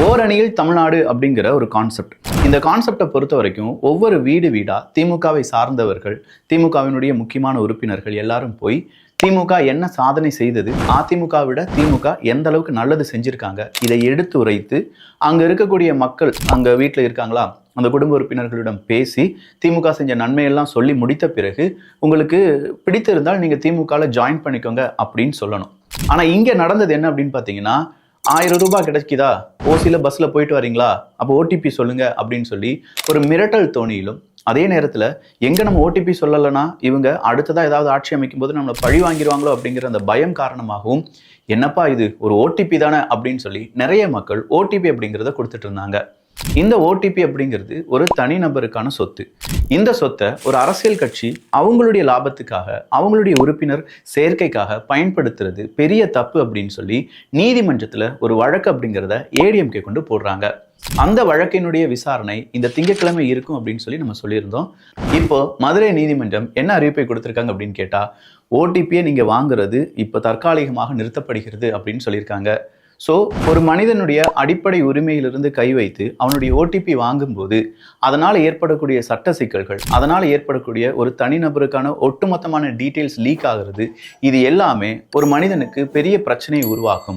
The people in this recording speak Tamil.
ஓரணியில் தமிழ்நாடு அப்படிங்கிற ஒரு கான்செப்ட். இந்த கான்செப்டை பொறுத்த வரைக்கும் ஒவ்வொரு வீடு வீடா திமுகவை சார்ந்தவர்கள், திமுகவினுடைய முக்கியமான உறுப்பினர்கள் எல்லாரும் போய் திமுக என்ன சாதனை செய்தது, அதிமுக விட திமுக எந்த அளவுக்கு நல்லது செஞ்சிருக்காங்க, இதை எடுத்து உரைத்து அங்க இருக்கக்கூடிய மக்கள், அங்க வீட்டில் இருக்காங்களா அந்த குடும்ப உறுப்பினர்களிடம் பேசி திமுக செஞ்ச நன்மையெல்லாம் சொல்லி முடித்த பிறகு உங்களுக்கு பிடித்திருந்தால் நீங்க திமுகவில் ஜாயின் பண்ணிக்கோங்க அப்படின்னு சொல்லணும். ஆனா இங்க நடந்தது என்ன அப்படின்னு பாத்தீங்கன்னா, 1000 ரூபாய் கிடைக்குதா, ஓசியில் பஸ்ஸில் போயிட்டு வரீங்களா, அப்போ ஓடிபி சொல்லுங்க அப்படின்னு சொல்லி ஒரு மிரட்டல் தோணியிலும், அதே நேரத்தில் எங்கே நம்ம ஓடிபி சொல்லலைன்னா இவங்க அடுத்ததாக ஏதாவது ஆட்சி அமைக்கும் போது நம்மளை பழி வாங்கிடுவாங்களோ அப்படிங்கிற அந்த பயம் காரணமாகவும், என்னப்பா இது ஒரு ஓடிபி தானே அப்படின்னு சொல்லி நிறைய மக்கள் ஓடிபி அப்படிங்கிறத கொடுத்துட்டு இருந்தாங்க. இந்த ஓடிபி அப்படிங்கிறது ஒரு தனிநபருக்கான சொத்து. இந்த சொத்தை ஒரு அரசியல் கட்சி அவங்களுடைய லாபத்துக்காக, அவங்களுடைய உறுப்பினர் சேர்க்கைக்காக பயன்படுத்துறது பெரிய தப்பு அப்படின்னு சொல்லி நீதிமன்றத்தில் ஒரு வழக்கு அப்படிங்கிறத ஏடிஎம்கே கொண்டு போடுறாங்க. அந்த வழக்கினுடைய விசாரணை இந்த திங்கட்கிழமை இருக்கும் அப்படின்னு சொல்லி நம்ம சொல்லியிருந்தோம். இப்போ மதுரை நீதிமன்றம் என்ன அறிவிப்பை கொடுத்திருக்காங்க அப்படின்னு கேட்டா, ஓடிபியை நீங்க வாங்குறது இப்போ தற்காலிகமாக நிறுத்தப்படுகிறது அப்படின்னு சொல்லியிருக்காங்க. ஸோ ஒரு மனிதனுடைய அடிப்படை உரிமையிலிருந்து கை வைத்து அவனுடைய ஓடிபி வாங்கும்போது அதனால் ஏற்படக்கூடிய சட்ட சிக்கல்கள், அதனால் ஏற்படக்கூடிய ஒரு தனிநபருக்கான ஒட்டுமொத்தமான டீட்டெயில்ஸ் லீக் ஆகிறது, இது எல்லாமே ஒரு மனிதனுக்கு பெரிய பிரச்சனையை உருவாக்கும்.